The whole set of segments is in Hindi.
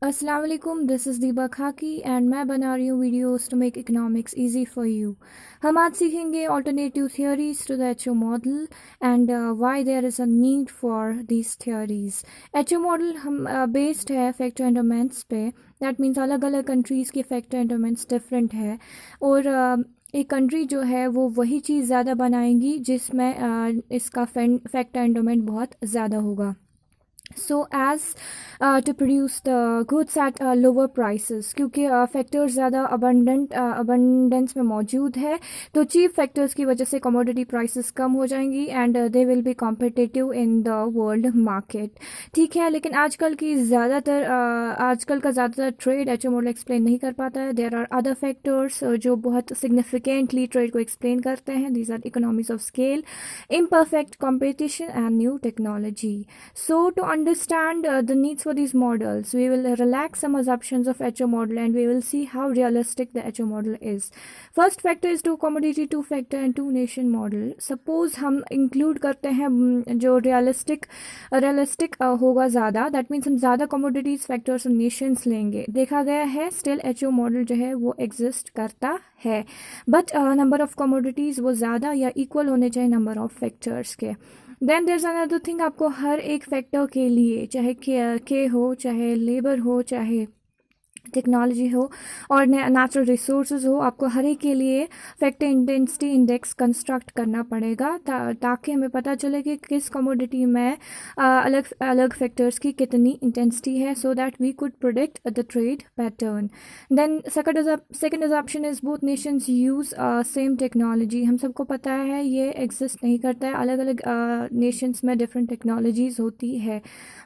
अस्सलाम वालेकुम, दिस इज़ दीबा खाकी एंड मैं बना रही हूँ videos to make economics easy for you. हम आज सीखेंगे alternative theories to the H O model and why there is a need for these theories. H O model हम बेस्ड है फैक्टर एंडोमेंट्स पे। दैट मीन्स अलग अलग कंट्रीज़ के फैक्टर एंडोमेंट्स डिफरेंट है और एक कंट्री जो है वो वही चीज़ ज़्यादा बनाएंगी जिसमें इसका फैक्टर एंडोमेंट बहुत ज़्यादा होगा। So as to produce the goods at lower prices, क्योंकि फैक्टर्स ज़्यादा अबंडेंस में मौजूद है तो चीप फैक्टर्स की वजह से कमोडिटी प्राइसेस कम हो जाएंगी and they will be competitive in the world market. ठीक है, लेकिन आजकल का ज़्यादातर trade H O model explain नहीं कर पाता है। देयर आर अदर फैक्टर्स जो बहुत सिग्निफिकेंटली ट्रेड को एक्सप्लेन करते हैं। These are economies of scale, imperfect competition and new technology. So to understand the needs for these models, we will relax some assumptions of HO model and we will see how realistic the HO model is. First factor is two commodity, two factor and two nation model. Suppose हम include करते हैं जो realistic होगा ज़्यादा, that means हम ज़्यादा commodities, factors और nations लेंगे। देखा गया है still HO model जो है वो exist करता है, बट नंबर ऑफ कमोडिटीज़ वो ज़्यादा या इक्वल होने चाहिए नंबर ऑफ फैक्टर्स के। Then there is another thing, आपको हर एक फैक्टर के लिए चाहे के हो, चाहे लेबर हो, चाहे टेक्नोलॉजी हो और नेचुरल रिसोर्सेज हो, आपको हर एक के लिए फैक्टर इंटेंसिटी इंडेक्स कंस्ट्रक्ट करना पड़ेगा ताकि हमें पता चले कि किस कमोडिटी में अलग अलग फैक्टर्स की कितनी इंटेंसिटी है, so that we could predict the trade pattern. Then second option is both nations use same technology. हम सबको पता है ये एग्जिस्ट नहीं करता है, अलग अलग नेशंस में डिफरेंट टेक्नोलॉजीज होती है।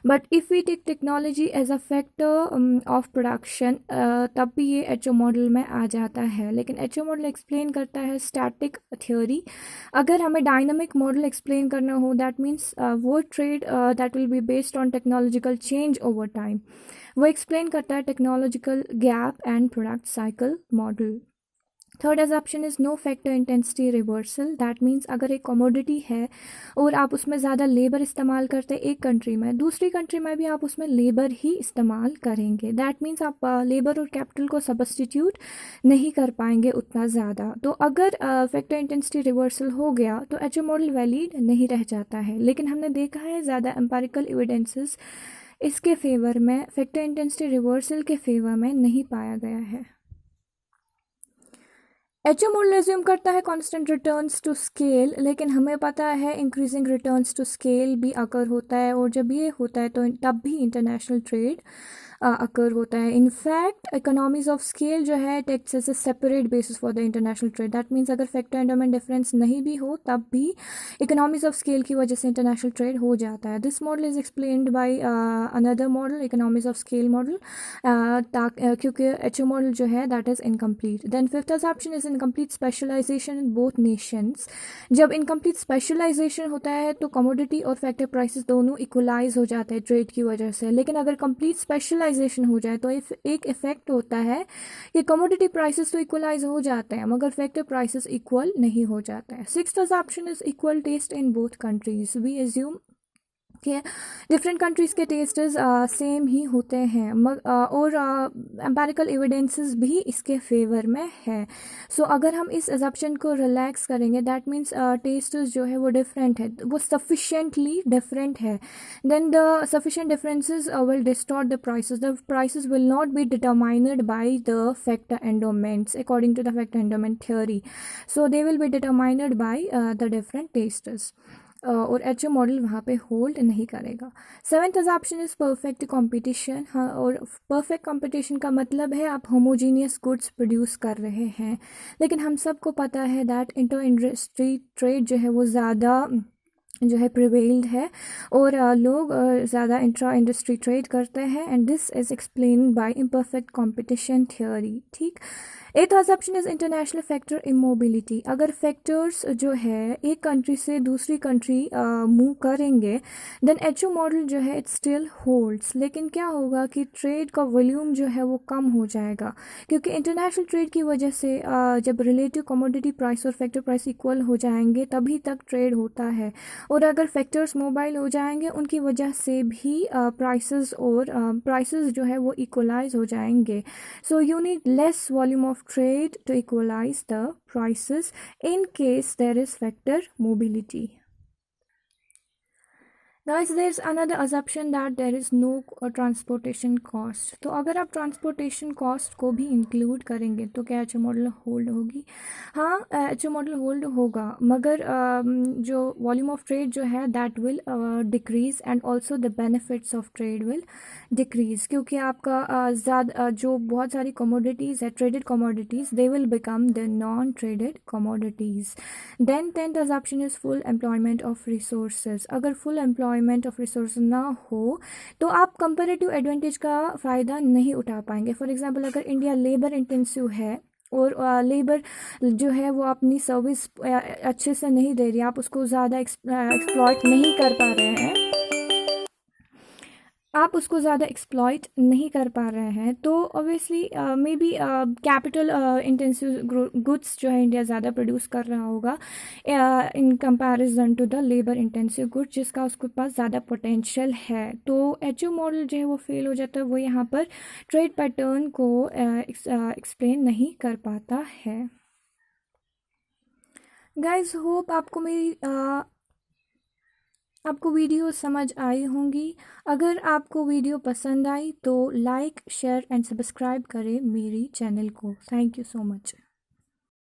But if we take technology as a factor of production तब भी ये एच ओ मॉडल में आ जाता है। लेकिन एच ओ मॉडल एक्सप्लेन करता है स्टैटिक थ्योरी। अगर हमें डायनामिक मॉडल एक्सप्लेन करना हो, दैट मीन्स वो trade that will be based on technological change over time, वो एक्सप्लेन करता है technological gap and product cycle model. Third assumption is no factor intensity reversal. That means अगर एक कमोडिटी है और आप उसमें ज़्यादा लेबर इस्तेमाल करते हैं एक कंट्री में, दूसरी कंट्री में भी आप उसमें लेबर ही इस्तेमाल करेंगे। दैट मीन्स आप लेबर और कैपिटल को सब्स्टिट्यूट नहीं कर पाएंगे उतना ज़्यादा। तो अगर फैक्टर इंटेंसिटी रिवर्सल हो गया तो एच ओ मॉडल वैलिड नहीं रह जाता है। लेकिन हमने देखा है ज़्यादा एम्पेरिकल एविडेंसेस इसके फेवर में, फैक्टर इंटेंसिटी रिवर्सल के फेवर में नहीं पाया गया है। एच ओ मॉडल रिज्यूम करता है कांस्टेंट रिटर्न्स टू स्केल, लेकिन हमें पता है इंक्रीजिंग रिटर्न्स टू स्केल भी अकर होता है और जब ये होता है तो तब भी इंटरनेशनल ट्रेड अकर होता है। इनफैक्ट इकोनॉमीज ऑफ स्केल जो है takes as a separate basis for the international trade. That means अगर फैक्टर एंडोमेंट डिफरेंस नहीं भी हो तब भी इकोनॉमीज ऑफ स्केल की वजह से इंटरनेशनल ट्रेड हो जाता है। This model is explained by another model, economies of scale model, क्योंकि एच ओ मॉडल जो है that is incomplete. Then fifth option is incomplete specialisation in both nations. जब इनकम्प्लीट स्पेशलाइजेशन होता है तो कमोडिटी और फैक्टर प्राइसेस दोनों इक्वलाइज हो जाते हैं ट्रेड की वजह से। लेकिन अगर कंप्लीट स्पेशलाइजेशन हो जाए तो एक इफेक्ट होता है कि कमोडिटी प्राइसेस तो इक्वलाइज हो जाते हैं मगर फैक्टर प्राइसेस इक्वल नहीं हो जाते हैं। Sixth option is equal taste in both countries. We assume कि डिफरेंट कंट्रीज़ के टेस्ट्स सेम ही होते हैं और एम्पेरिकल एविडेंसेस भी इसके फेवर में है। सो अगर हम इस एजप्शन को रिलैक्स करेंगे, दैट मीन्स टेस्ट्स जो है वो डिफरेंट है, वो सफिशेंटली डिफरेंट है, then the sufficient differences will distort the prices will not be determined by the factor endowments according to the factor endowment theory. So they will be determined by the different tastes और एच ओ मॉडल वहाँ पे होल्ड नहीं करेगा। Seventh option is perfect competition. हाँ, और परफेक्ट कंपटीशन का मतलब है आप होमोजीनियस गुड्स प्रोड्यूस कर रहे हैं। लेकिन हम सबको पता है दैट इंटर इंडस्ट्री ट्रेड जो है वो ज़्यादा जो है प्रिवेल्ड है और लोग ज़्यादा इंट्रा इंडस्ट्री ट्रेड करते हैं and this is explain by imperfect competition theory. ठीक। एथ option is international factor immobility. अगर फैक्टर्स जो है एक कंट्री से दूसरी कंट्री मूव करेंगे देन एच ओ मॉडल जो है इट स्टिल होल्ड्स। लेकिन क्या होगा कि ट्रेड का वॉल्यूम जो है वो कम हो जाएगा, क्योंकि इंटरनेशनल ट्रेड की वजह से जब रिलेटिव कमोडिटी प्राइस और फैक्टर प्राइस इक्वल हो जाएंगे तभी तक ट्रेड होता है और अगर फैक्टर्स मोबाइल हो जाएंगे उनकी वजह से भी प्राइसेस जो है वो इक्वलाइज हो जाएंगे. So you need less volume of trade to equalise the prices in case there is factor mobility. Guys, there's another assumption that there is no transportation cost. तो अगर आप transportation cost को भी include करेंगे तो क्या एच मॉडल होल्ड होगी? हाँ, एच मॉडल होल्ड होगा, मगर जो वॉल्यूम ऑफ ट्रेड जो है that will decrease and also the benefits of trade will decrease, क्योंकि आपका ज़्यादा जो बहुत सारी कमोडिटीज़ है, traded commodities, they will become the non traded commodities. Then 10th assumption is full employment of resources. अगर full employment of resources ना हो तो आप comparative advantage का फ़ायदा नहीं उठा पाएंगे. फॉर एग्जाम्पल अगर इंडिया लेबर इंटेंसिव है और लेबर जो है वो अपनी सर्विस अच्छे से नहीं दे रही, आप उसको ज़्यादा एक्सप्लॉइट नहीं कर पा रहे हैं, आप उसको ज़्यादा एक्सप्लॉइट नहीं कर पा रहे हैं, तो obviously maybe capital intensive goods जो है इंडिया ज़्यादा प्रोड्यूस कर रहा होगा in comparison to the labour intensive goods, जिसका उसके पास ज़्यादा पोटेंशियल है. तो एचओ मॉडल जो है वो फेल हो जाता है, वो यहाँ पर ट्रेड पैटर्न को एक्सप्लेन नहीं कर पाता है. गाइज, होप आपको वीडियो समझ आई होंगी. अगर आपको वीडियो पसंद आई तो लाइक, शेयर एंड सब्सक्राइब करें मेरी चैनल को. Thank you so much.